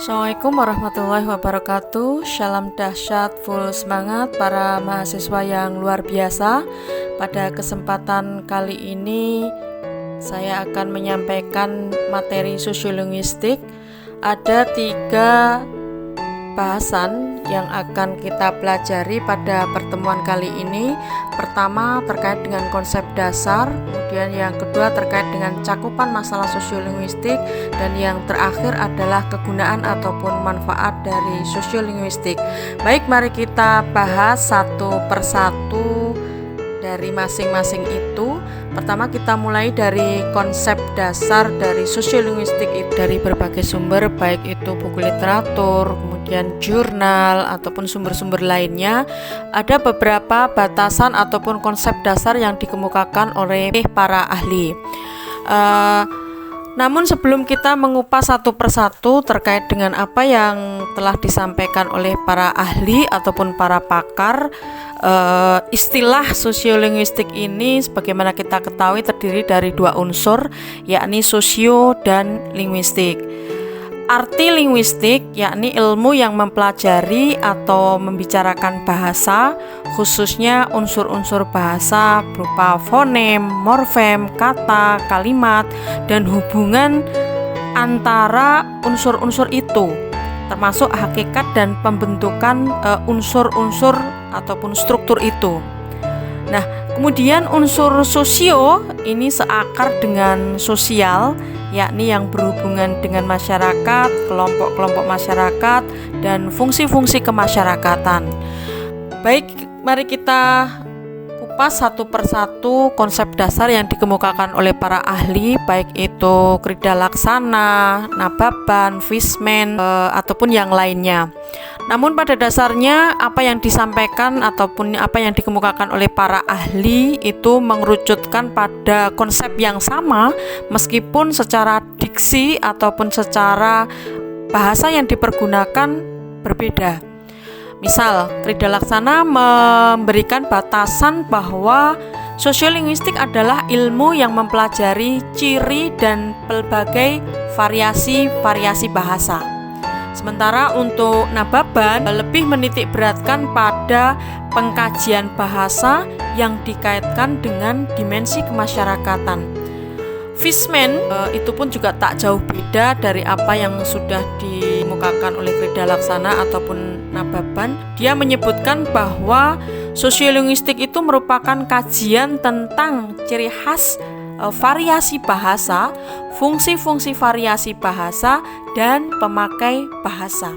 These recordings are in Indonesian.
Assalamualaikum warahmatullahi wabarakatuh. Shalom dahsyat, full semangat para mahasiswa yang luar biasa. Pada kesempatan kali ini saya akan menyampaikan materi sosiolinguistik. Ada 3 bahasan yang akan kita pelajari pada pertemuan kali ini. Pertama terkait dengan konsep dasar, kemudian yang kedua terkait dengan cakupan masalah sosiolinguistik, dan yang terakhir adalah kegunaan ataupun manfaat dari sosiolinguistik. Baik, mari kita bahas satu persatu dari masing-masing itu. Pertama kita mulai dari konsep dasar dari sosiolinguistik itu dari berbagai sumber, baik itu buku literatur, kemudian jurnal ataupun sumber-sumber lainnya. Ada beberapa batasan ataupun konsep dasar yang dikemukakan oleh para ahli. Namun sebelum kita mengupas satu persatu terkait dengan apa yang telah disampaikan oleh para ahli ataupun para pakar, istilah sosiolinguistik ini sebagaimana kita ketahui terdiri dari 2 unsur, yakni sosio dan linguistik. Arti linguistik yakni ilmu yang mempelajari atau membicarakan bahasa, khususnya unsur-unsur bahasa berupa fonem, morfem, kata, kalimat, dan hubungan antara unsur-unsur itu, termasuk hakikat dan pembentukan unsur-unsur ataupun struktur itu. Nah, kemudian unsur sosio ini seakar dengan sosial, yakni yang berhubungan dengan masyarakat, kelompok-kelompok masyarakat, dan fungsi-fungsi kemasyarakatan. Baik, mari kita kupas satu persatu konsep dasar yang dikemukakan oleh para ahli, baik itu Krida Laksana, Nababan, Fishman, ataupun yang lainnya. Namun pada dasarnya apa yang disampaikan ataupun apa yang dikemukakan oleh para ahli itu mengerucutkan pada konsep yang sama, meskipun secara diksi ataupun secara bahasa yang dipergunakan berbeda. Misal, Krida Laksana memberikan batasan bahwa sosiolinguistik adalah ilmu yang mempelajari ciri dan pelbagai variasi-variasi bahasa. Sementara untuk Nababan lebih menitik beratkan pada pengkajian bahasa yang dikaitkan dengan dimensi kemasyarakatan. Fishman itu pun juga tak jauh beda dari apa yang sudah dikemukakan oleh Krida Laksana ataupun Nababan. Dia menyebutkan bahwa sosiolinguistik itu merupakan kajian tentang ciri khas variasi bahasa, fungsi-fungsi variasi bahasa, dan pemakai bahasa.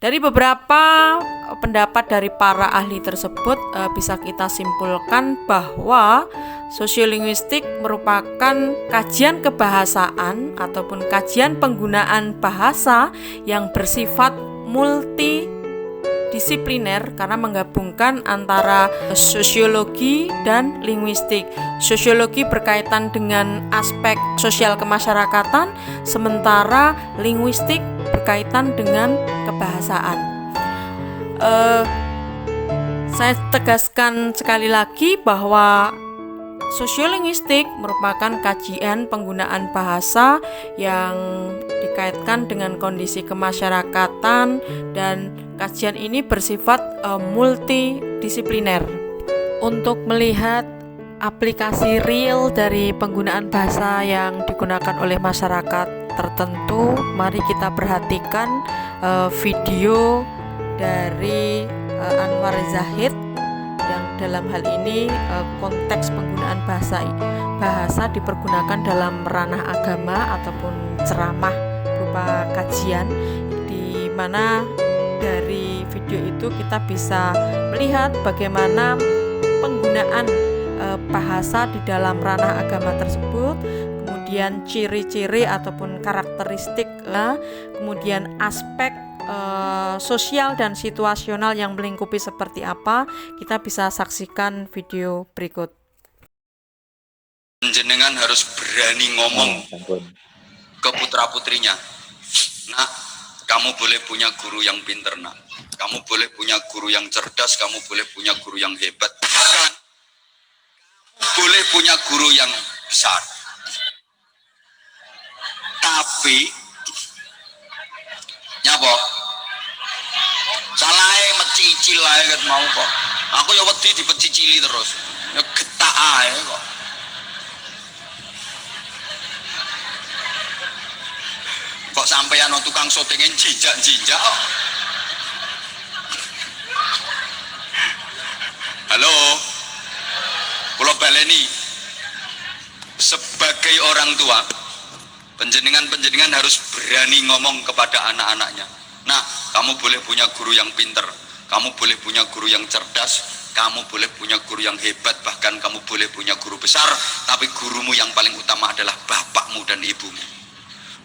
Dari beberapa pendapat dari para ahli tersebut bisa kita simpulkan bahwa sosiolinguistik merupakan kajian kebahasaan ataupun kajian penggunaan bahasa yang bersifat multidisipliner karena menggabungkan antara sosiologi dan linguistik. Sosiologi berkaitan dengan aspek sosial kemasyarakatan, sementara linguistik berkaitan dengan kebahasaan. Saya tegaskan sekali lagi bahwa sosiolinguistik merupakan kajian penggunaan bahasa yang dikaitkan dengan kondisi kemasyarakatan, dan kajian ini bersifat multidisipliner. Untuk melihat aplikasi real dari penggunaan bahasa yang digunakan oleh masyarakat tertentu, mari kita perhatikan video dari Anwar Zahid yang dalam hal ini konteks penggunaan bahasa dipergunakan dalam ranah agama ataupun ceramah berupa kajian, di mana dari video itu kita bisa melihat bagaimana penggunaan bahasa di dalam ranah agama tersebut, kemudian ciri-ciri ataupun karakteristik, kemudian aspek sosial dan situasional yang melingkupi seperti apa. Kita bisa saksikan video berikut. Jenengan harus berani ngomong ke putra-putrinya. Nah, kamu boleh punya guru yang pinter, nak. Kamu boleh punya guru yang cerdas, kamu boleh punya guru yang hebat. Bahkan boleh punya guru yang besar. Tapi Nyapa? Salahe mecicil ae ket mau kok. Aku ya wedi dipecicili terus. Ya getak ae kok. Kok sampeyan tukang syutinge jijak-jijak kok. Halo. Kula baleni. Sebagai orang tua, penjenengan harus berani ngomong kepada anak-anaknya. Nah, kamu boleh punya guru yang pinter, kamu boleh punya guru yang cerdas, kamu boleh punya guru yang hebat, bahkan kamu boleh punya guru besar, tapi gurumu yang paling utama adalah bapakmu dan ibumu.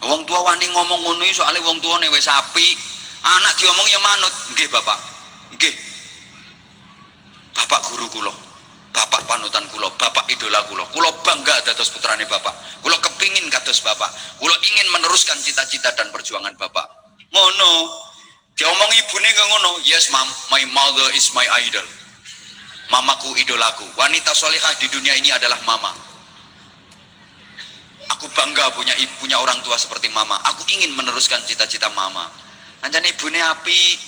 Wong tua wani ngomong ngono iki soalnya wong tuane wis apik, anak diomong ya manut. Nggih, Bapak. Nggih. Bapak guru kula. Bapak panutan kula, bapak idola kula. Kula bangga dados putrane bapak. Kula kepingin kados bapak. Kula ingin meneruskan cita-cita dan perjuangan bapak. Ngono. Diomong ibune kok ngono. Yes, ma'am, my mother is my idol. Mamaku idolaku. Wanita solehah di dunia ini adalah mama. Aku bangga punya orang tua seperti mama. Aku ingin meneruskan cita-cita mama. Anjane ibune apik.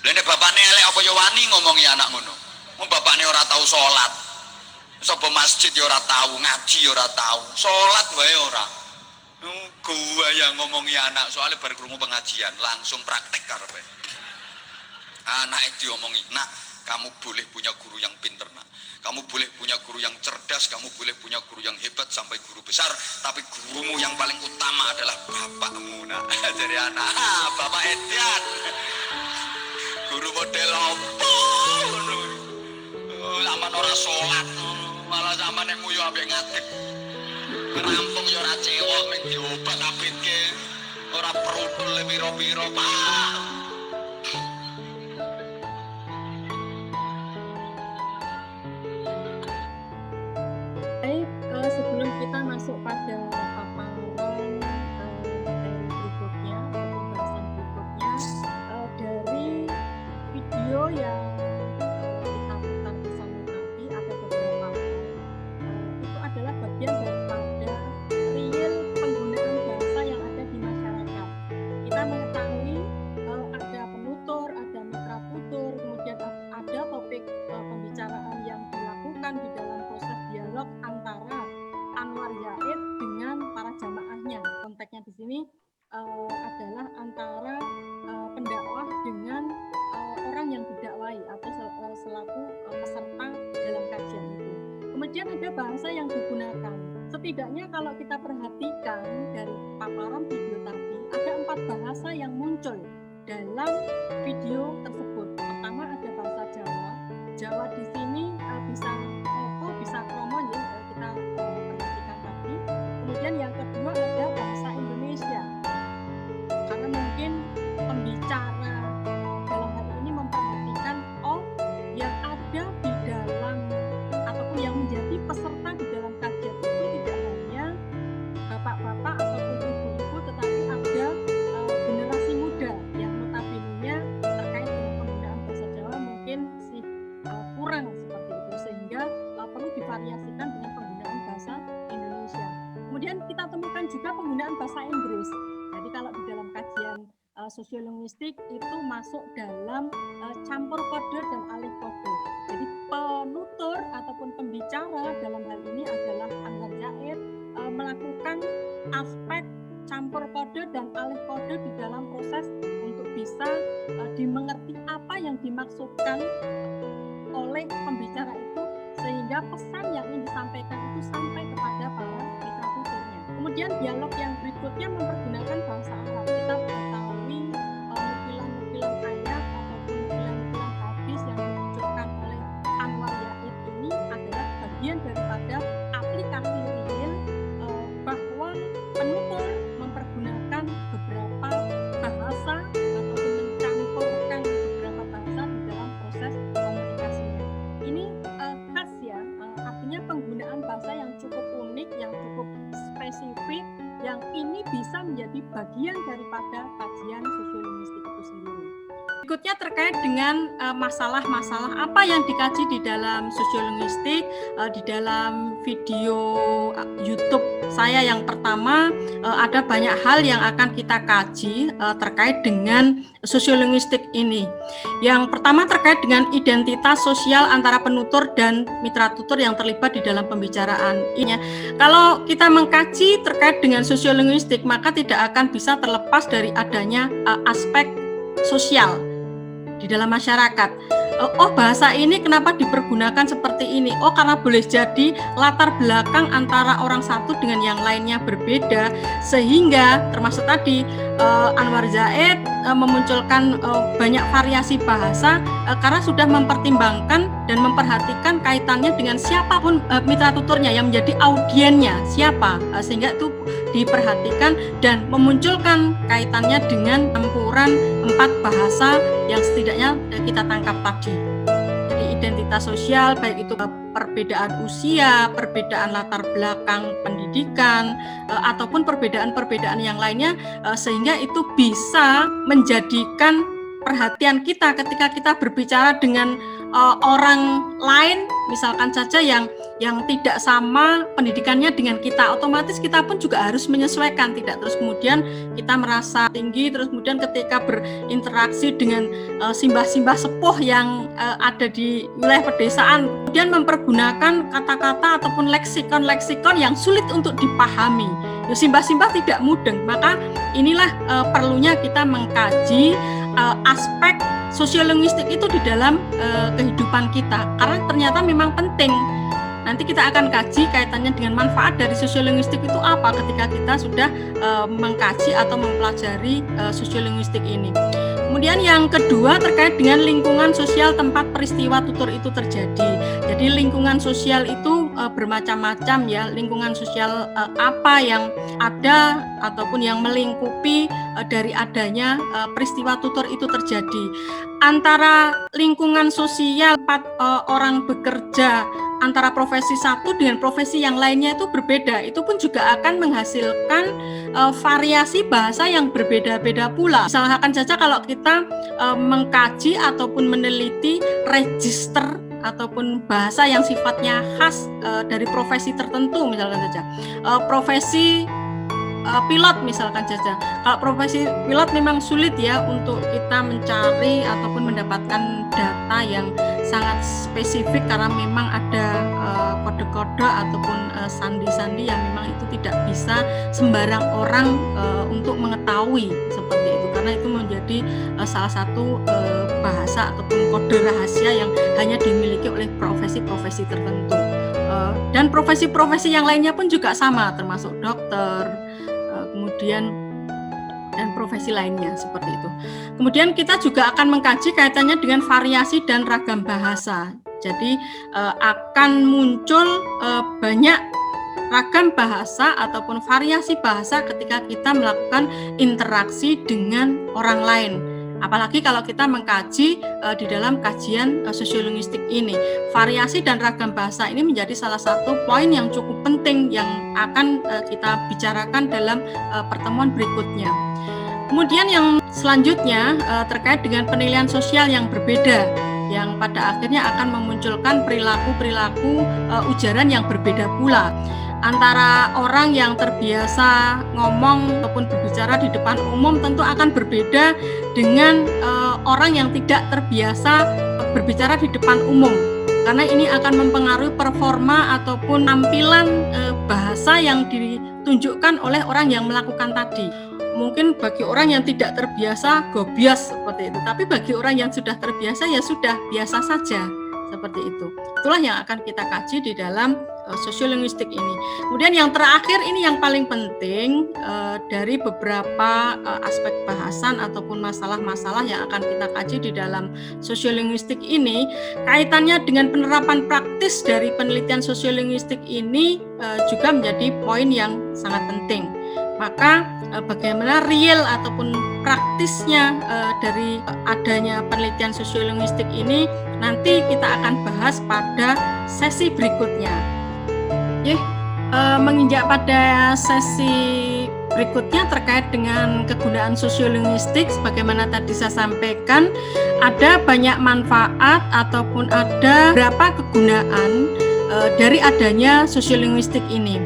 Lha nek bapakne elek apa ya wani ngomongi anak ngono. Wong bapakne ora tahu salat. Sapa masjid ya ora tahu, ngaji ya ora tahu. Salat wae ora. Gua yang ngomongi anak soalnya bar krungu pengajian langsung praktek karepe. Anak itu diomongi, "Nak, kamu boleh punya guru yang pinter, Nak. Kamu boleh punya guru yang cerdas, kamu boleh punya guru yang hebat sampai guru besar, tapi gurumu yang paling utama adalah bapakmu, Nak." Jadi anak, Bapak Edian. Guru model opo? Zaman ora salat, malah zaman yang nguyu ambek ngadeg. Rampung ya ora cewek, men diobat apitke. Ora perudul piro-piro, Pak. Baik, sebelum kita masuk pada paparan berikutnya atau pembahasan berikutnya, dari video yang kita putar bersama tadi ada beberapa hal. Itu adalah bagian daripada real penggunaan bahasa yang ada di masyarakat. Kita mengetahui ada penutur, ada mitra tutur, kemudian ada topik pembicaraan yang dilakukan di dalam proses dialog antara Anwar Zaid dengan para jamaahnya. Konteksnya di sini adalah antara pendakwah dengan orang yang didakwai atau selaku peserta dalam kajian itu. Kemudian ada bahasa yang digunakan. Setidaknya kalau kita perhatikan dari paparan video tadi, ada 4 bahasa yang muncul dalam video tersebut. Pertama ada bahasa Jawa. Jawa di sini bisa kromo ya, kita perhatikan tadi. Kemudian yang kedua ada bahasa Indonesia. Karena mungkin pembicara dalam hal ini memperhatikan yang ada di dalam ataupun yang menjadi peserta di dalam kajian itu tidak hanya bapak-bapak ataupun ibu-ibu, tetapi ada generasi muda yang notabene-nya terkait dengan penggunaan bahasa Jawa mungkin masih kurang seperti itu, sehingga perlu divariasikan dengan penggunaan bahasa Indonesia. Kemudian kita temukan juga penggunaan bahasa Inggris. Jadi kalau di dalam kajian sosiolinguistik itu masuk dalam campur kode dan alih kode. Jadi penutur ataupun pembicara dalam hal ini adalah Anwar Zaid melakukan aspek campur kode dan alih kode di dalam proses untuk bisa dimengerti apa yang dimaksudkan oleh pembicara itu, sehingga pesan yang ingin disampaikan itu sampai kepada para mitra tuturnya. Kemudian dialog yang berikutnya mempergunakan bahasa Arab. Kita mengetahui nukilan-nukilan ayat ataupun nukilan-nukilan hadis yang dimunculkan oleh Anwar Zaid ini adalah bagian daripada aplikasi real bahwa penutur mempergunakan beberapa bahasa ataupun mencampurkan beberapa bahasa di dalam proses komunikasinya. Ini khas ya, artinya penggunaan bahasa yang cukup unik, yang cukup spesifik, yang ini bisa menjadi bagian daripada kajian sosiolinguistik itu sendiri. Berikutnya terkait dengan masalah-masalah apa yang dikaji di dalam sosiolinguistik, di dalam video YouTube saya yang pertama, ada banyak hal yang akan kita kaji terkait dengan sosiolinguistik ini. Yang pertama terkait dengan identitas sosial antara penutur dan mitra tutur yang terlibat di dalam pembicaraan ini. Kalau kita mengkaji terkait dengan sosiolinguistik, maka tidak akan bisa terlepas dari adanya aspek sosial di dalam masyarakat. Oh, bahasa ini kenapa dipergunakan seperti ini? Oh, karena boleh jadi latar belakang antara orang satu dengan yang lainnya berbeda, sehingga termasuk tadi Anwar Zaid memunculkan banyak variasi bahasa karena sudah mempertimbangkan dan memperhatikan kaitannya dengan siapapun mitra tuturnya yang menjadi audiennya siapa, sehingga itu diperhatikan dan memunculkan kaitannya dengan campuran 4 bahasa yang setidaknya kita tangkap tadi. Jadi identitas sosial, baik itu perbedaan usia, perbedaan latar belakang pendidikan, ataupun perbedaan-perbedaan yang lainnya, sehingga itu bisa menjadikan perhatian kita ketika kita berbicara dengan orang lain, misalkan saja yang tidak sama pendidikannya dengan kita, otomatis kita pun juga harus menyesuaikan, tidak terus kemudian kita merasa tinggi, terus kemudian ketika berinteraksi dengan simbah-simbah sepuh yang ada di wilayah pedesaan, kemudian mempergunakan kata-kata ataupun leksikon yang sulit untuk dipahami. Simbah-simbah tidak mudeng, maka inilah perlunya kita mengkaji aspek sosiolinguistik itu di dalam kehidupan kita, karena ternyata memang penting. Nanti kita akan kaji kaitannya dengan manfaat dari sosiolinguistik itu apa ketika kita sudah mengkaji atau mempelajari sosiolinguistik ini. Kemudian yang kedua terkait dengan lingkungan sosial tempat peristiwa tutur itu terjadi. Jadi lingkungan sosial itu bermacam-macam ya, lingkungan sosial apa yang ada ataupun yang melingkupi dari adanya peristiwa tutur itu terjadi. Antara lingkungan sosial tempat orang bekerja antara profesi satu dengan profesi yang lainnya itu berbeda, itu pun juga akan menghasilkan variasi bahasa yang berbeda-beda pula. Misalkan saja kalau kita mengkaji ataupun meneliti register ataupun bahasa yang sifatnya khas dari profesi tertentu, misalkan saja profesi pilot misalkan saja. Kalau profesi pilot memang sulit ya untuk kita mencari ataupun mendapatkan data yang sangat spesifik karena memang ada kode-kode ataupun sandi-sandi yang memang itu tidak bisa sembarang orang untuk mengetahui seperti itu, karena itu menjadi salah satu bahasa ataupun kode rahasia yang hanya dimiliki oleh profesi-profesi tertentu. Dan profesi-profesi yang lainnya pun juga sama, termasuk dokter, kemudian dan profesi lainnya seperti itu. Kemudian kita juga akan mengkaji kaitannya dengan variasi dan ragam bahasa. Jadi akan muncul banyak ragam bahasa ataupun variasi bahasa ketika kita melakukan interaksi dengan orang lain. Apalagi kalau kita mengkaji di dalam kajian sosiolinguistik ini, variasi dan ragam bahasa ini menjadi salah satu poin yang cukup penting yang akan kita bicarakan dalam pertemuan berikutnya. Kemudian yang selanjutnya terkait dengan penilaian sosial yang berbeda, yang pada akhirnya akan memunculkan perilaku-perilaku ujaran yang berbeda pula. Antara orang yang terbiasa ngomong ataupun berbicara di depan umum tentu akan berbeda dengan orang yang tidak terbiasa berbicara di depan umum, karena ini akan mempengaruhi performa ataupun tampilan bahasa yang ditunjukkan oleh orang yang melakukan tadi. Mungkin bagi orang yang tidak terbiasa gobias seperti itu, tapi bagi orang yang sudah terbiasa ya sudah biasa saja seperti itu. Itulah yang akan kita kaji di dalam sosiolinguistik ini. Kemudian yang terakhir ini yang paling penting dari beberapa aspek bahasan ataupun masalah-masalah yang akan kita kaji di dalam sosiolinguistik ini, kaitannya dengan penerapan praktis dari penelitian sosiolinguistik ini juga menjadi poin yang sangat penting. Maka bagaimana real ataupun praktisnya dari adanya penelitian sosiolinguistik ini nanti kita akan bahas pada sesi berikutnya. Menginjak pada sesi berikutnya terkait dengan kegunaan sosiolinguistik, sebagaimana tadi saya sampaikan, ada banyak manfaat ataupun ada beberapa kegunaan dari adanya sosiolinguistik ini.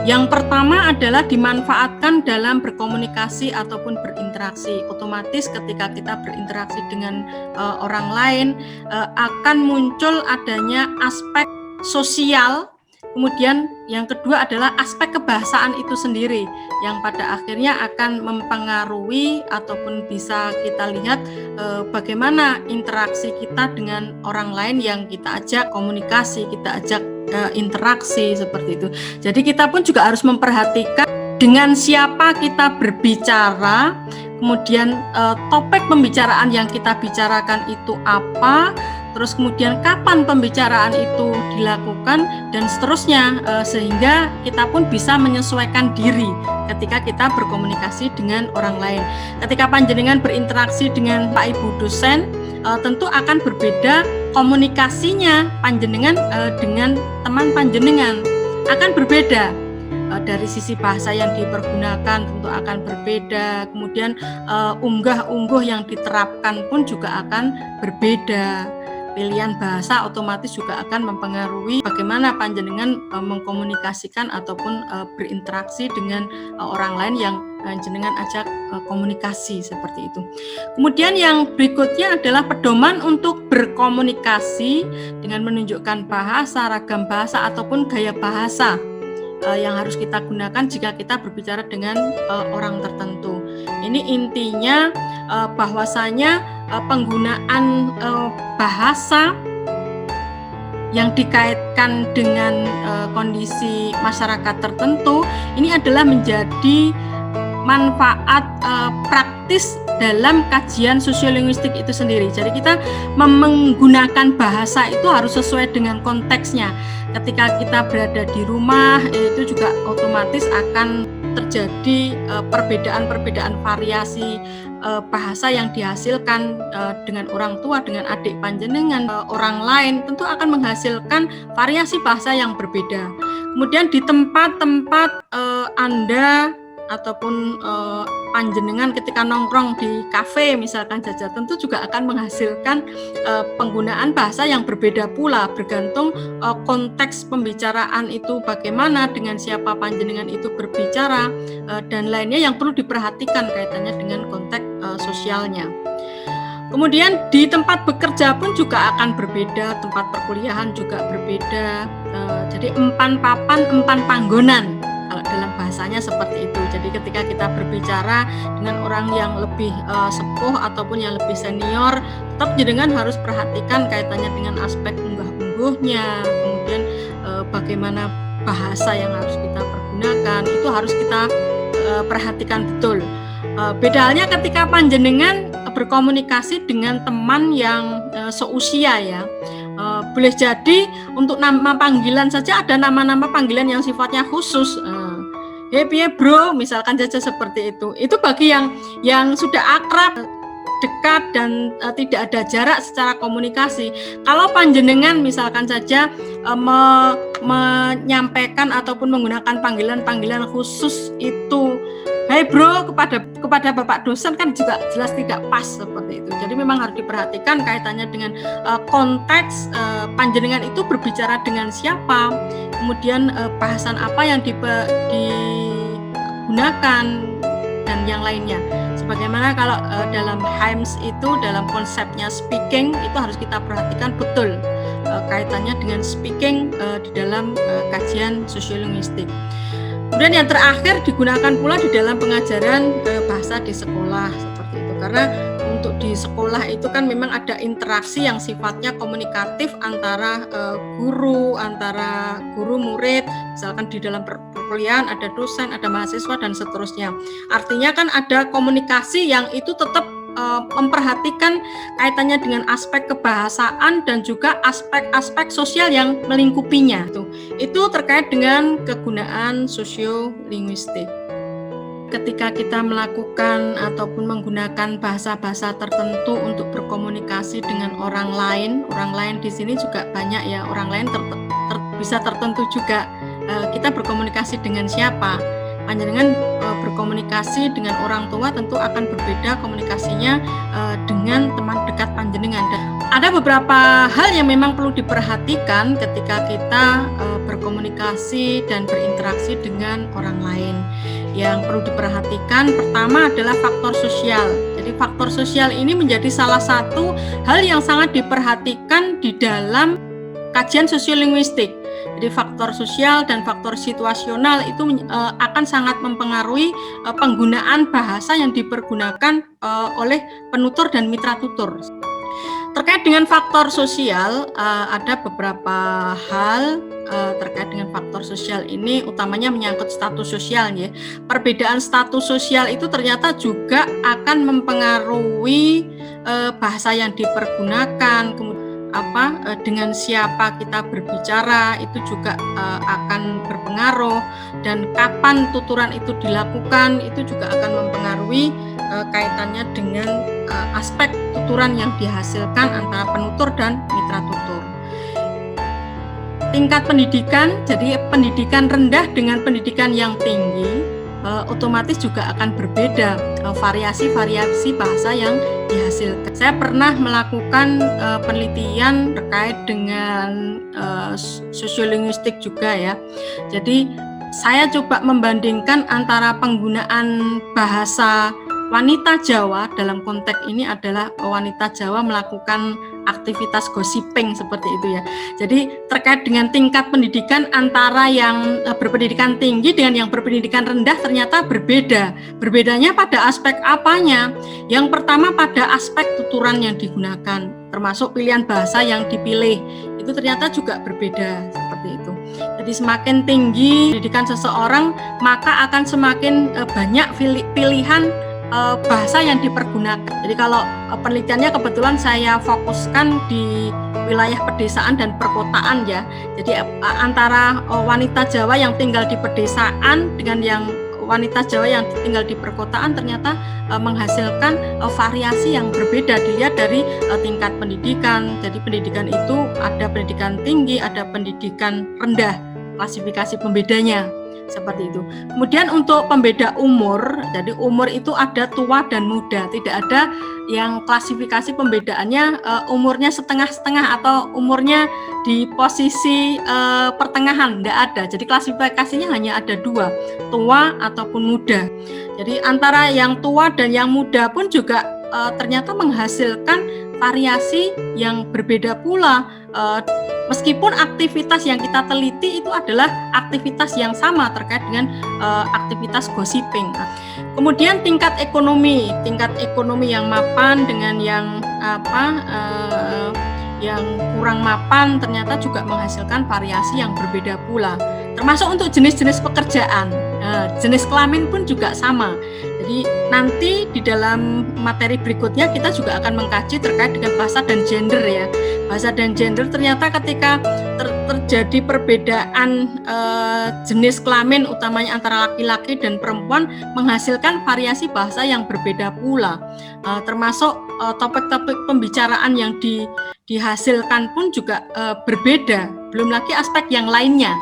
Yang pertama adalah dimanfaatkan dalam berkomunikasi ataupun berinteraksi. Otomatis ketika kita berinteraksi dengan orang lain akan muncul adanya aspek sosial. Kemudian yang kedua adalah aspek kebahasaan itu sendiri yang pada akhirnya akan mempengaruhi ataupun bisa kita lihat bagaimana interaksi kita dengan orang lain yang kita ajak komunikasi, kita ajak interaksi seperti itu. Jadi kita pun juga harus memperhatikan dengan siapa kita berbicara, kemudian topik pembicaraan yang kita bicarakan itu apa, terus kemudian kapan pembicaraan itu dilakukan dan seterusnya, sehingga kita pun bisa menyesuaikan diri ketika kita berkomunikasi dengan orang lain. Ketika panjenengan berinteraksi dengan Pak Ibu dosen, tentu akan berbeda komunikasinya panjenengan dengan teman panjenengan, akan berbeda. Dari sisi bahasa yang dipergunakan tentu akan berbeda, kemudian unggah-ungguh yang diterapkan pun juga akan berbeda. Pilihan bahasa otomatis juga akan mempengaruhi bagaimana panjenengan mengkomunikasikan ataupun berinteraksi dengan orang lain yang jenengan ajak komunikasi seperti itu. Kemudian yang berikutnya adalah pedoman untuk berkomunikasi dengan menunjukkan bahasa, ragam bahasa ataupun gaya bahasa yang harus kita gunakan jika kita berbicara dengan orang tertentu. Ini intinya bahwasanya penggunaan bahasa yang dikaitkan dengan kondisi masyarakat tertentu ini adalah menjadi manfaat praktis dalam kajian sosiolinguistik itu sendiri. Jadi kita menggunakan bahasa itu harus sesuai dengan konteksnya. Ketika kita berada di rumah, itu juga otomatis akan terjadi perbedaan-perbedaan variasi bahasa yang dihasilkan dengan orang tua, dengan adik panjenengan, orang lain, tentu akan menghasilkan variasi bahasa yang berbeda. Kemudian di tempat-tempat Anda ataupun panjenengan ketika nongkrong di kafe misalkan saja, tentu juga akan menghasilkan penggunaan bahasa yang berbeda pula, bergantung konteks pembicaraan itu bagaimana, dengan siapa panjenengan itu berbicara, dan lainnya yang perlu diperhatikan kaitannya dengan konteks sosialnya. Kemudian di tempat bekerja pun juga akan berbeda, tempat perkuliahan juga berbeda, jadi empan papan, empan panggonan kalau dalam bahasanya seperti itu. Jadi ketika kita berbicara dengan orang yang lebih sepuh ataupun yang lebih senior, tetap jenengan harus perhatikan kaitannya dengan aspek unggah-ungguhnya, kemudian bagaimana bahasa yang harus kita pergunakan, itu harus kita perhatikan betul. Beda halnya ketika panjenengan berkomunikasi dengan teman yang seusia ya. Boleh jadi untuk nama panggilan saja ada nama-nama panggilan yang sifatnya khusus. Hey piye bro, misalkan saja seperti itu. Itu bagi yang sudah akrab, dekat dan tidak ada jarak secara komunikasi. Kalau panjenengan misalkan saja menyampaikan ataupun menggunakan panggilan-panggilan khusus itu, hai bro, kepada Bapak dosen, kan juga jelas tidak pas seperti itu. Jadi memang harus diperhatikan kaitannya dengan konteks panjenengan itu berbicara dengan siapa, kemudian bahasan apa yang digunakan dan yang lainnya. Sebagaimana kalau dalam HIMSS itu dalam konsepnya speaking itu harus kita perhatikan betul kaitannya dengan speaking di dalam kajian sosiolinguistik. Kemudian yang terakhir digunakan pula di dalam pengajaran bahasa di sekolah seperti itu, karena untuk di sekolah itu kan memang ada interaksi yang sifatnya komunikatif antara guru murid, misalkan di dalam perkuliahan ada dosen, ada mahasiswa dan seterusnya. Artinya kan ada komunikasi yang itu tetap memperhatikan kaitannya dengan aspek kebahasaan dan juga aspek-aspek sosial yang melingkupinya. Itu terkait dengan kegunaan sosiolinguistik. Ketika kita melakukan ataupun menggunakan bahasa-bahasa tertentu untuk berkomunikasi dengan orang lain di sini juga banyak ya, orang lain bisa tertentu juga. Kita berkomunikasi dengan siapa? Panjenengan berkomunikasi dengan orang tua tentu akan berbeda komunikasinya dengan teman dekat panjenengan. Ada beberapa hal yang memang perlu diperhatikan ketika kita berkomunikasi dan berinteraksi dengan orang lain. Yang perlu diperhatikan pertama adalah faktor sosial. Jadi faktor sosial ini menjadi salah satu hal yang sangat diperhatikan di dalam kajian sosiolinguistik. Jadi faktor sosial dan faktor situasional itu akan sangat mempengaruhi penggunaan bahasa yang dipergunakan oleh penutur dan mitra tutur. Terkait dengan faktor sosial, ada beberapa hal terkait dengan faktor sosial ini, utamanya menyangkut status sosial ya. Perbedaan status sosial itu ternyata juga akan mempengaruhi bahasa yang dipergunakan, dengan siapa kita berbicara itu juga akan berpengaruh, dan kapan tuturan itu dilakukan itu juga akan mempengaruhi kaitannya dengan aspek tuturan yang dihasilkan antara penutur dan mitra tutur. Tingkat pendidikan, jadi pendidikan rendah dengan pendidikan yang tinggi otomatis juga akan berbeda variasi-variasi bahasa yang dihasilkan. Saya pernah melakukan penelitian terkait dengan sosiolinguistik juga ya. Jadi saya coba membandingkan antara penggunaan bahasa wanita Jawa, dalam konteks ini adalah wanita Jawa melakukan aktivitas gossiping seperti itu ya. Jadi terkait dengan tingkat pendidikan antara yang berpendidikan tinggi dengan yang berpendidikan rendah ternyata berbeda. Berbedanya pada aspek apanya? Yang pertama pada aspek tuturan yang digunakan, termasuk pilihan bahasa yang dipilih. Itu ternyata juga berbeda seperti itu. Jadi semakin tinggi pendidikan seseorang, maka akan semakin banyak pilihan bahasa yang dipergunakan. Jadi kalau penelitiannya kebetulan saya fokuskan di wilayah pedesaan dan perkotaan ya. Jadi antara wanita Jawa yang tinggal di pedesaan dengan yang wanita Jawa yang tinggal di perkotaan ternyata menghasilkan variasi yang berbeda dilihat dari tingkat pendidikan. Jadi pendidikan itu ada pendidikan tinggi, ada pendidikan rendah. Klasifikasi pembedanya seperti itu. Kemudian untuk pembeda umur, jadi umur itu ada tua dan muda, tidak ada yang klasifikasi pembedaannya umurnya setengah-setengah atau umurnya di posisi pertengahan, tidak ada. Jadi klasifikasinya hanya ada dua, tua ataupun muda. Jadi antara yang tua dan yang muda pun juga ternyata menghasilkan variasi yang berbeda pula. Meskipun aktivitas yang kita teliti itu adalah aktivitas yang sama terkait dengan aktivitas gossiping. Kemudian tingkat ekonomi yang mapan dengan yang yang kurang mapan ternyata juga menghasilkan variasi yang berbeda pula. Termasuk untuk jenis-jenis pekerjaan, jenis kelamin pun juga sama. Jadi nanti di dalam materi berikutnya kita juga akan mengkaji terkait dengan bahasa dan gender ya. Bahasa dan gender ternyata ketika terjadi perbedaan jenis kelamin utamanya antara laki-laki dan perempuan menghasilkan variasi bahasa yang berbeda pula. Termasuk topik-topik pembicaraan yang dihasilkan pun juga berbeda. Belum lagi aspek yang lainnya.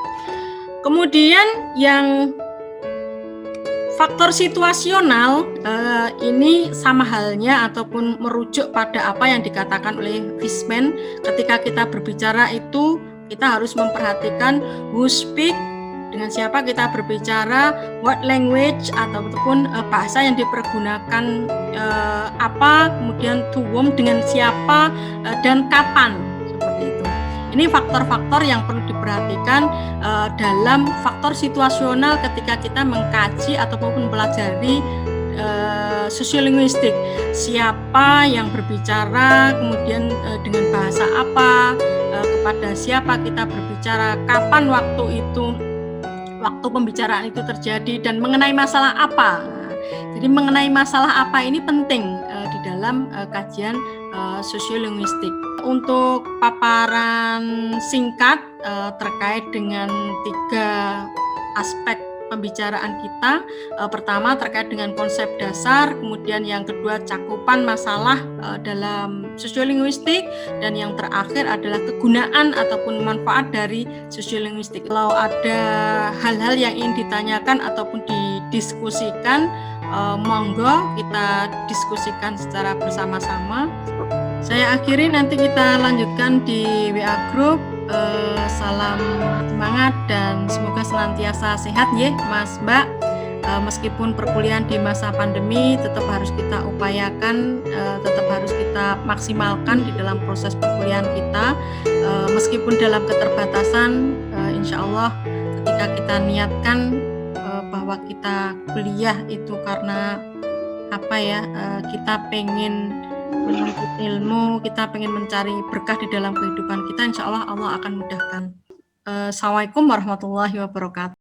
Kemudian yang faktor situasional ini sama halnya ataupun merujuk pada apa yang dikatakan oleh Fishman ketika kita berbicara itu kita harus memperhatikan who speak, dengan siapa kita berbicara, what language ataupun bahasa yang dipergunakan apa, kemudian to whom dengan siapa dan kapan seperti itu. Ini faktor-faktor yang perlu diperhatikan dalam faktor situasional ketika kita mengkaji ataupun mempelajari sosiolinguistik. Siapa yang berbicara, kemudian dengan bahasa apa, kepada siapa kita berbicara, kapan waktu pembicaraan itu terjadi, dan mengenai masalah apa. Jadi mengenai masalah apa ini penting di dalam kajian sosiolinguistik. Untuk paparan singkat terkait dengan 3 aspek pembicaraan kita, pertama terkait dengan konsep dasar, kemudian yang kedua cakupan masalah dalam sosiolinguistik, dan yang terakhir adalah kegunaan ataupun manfaat dari sosiolinguistik. Kalau ada hal-hal yang ingin ditanyakan ataupun didiskusikan, monggo kita diskusikan secara bersama-sama. Saya akhiri, nanti kita lanjutkan di WA Group. Salam semangat dan semoga senantiasa sehat ya Mas Mbak. Meskipun perkuliahan di masa pandemi tetap harus kita upayakan, tetap harus kita maksimalkan di dalam proses perkuliahan kita, meskipun dalam keterbatasan. Insya Allah ketika kita niatkan bahwa kita kuliah itu karena kita pengen menuntut ilmu, kita pengen mencari berkah di dalam kehidupan kita, insya Allah Allah akan mudahkan. Assalamualaikum warahmatullahi wabarakatuh.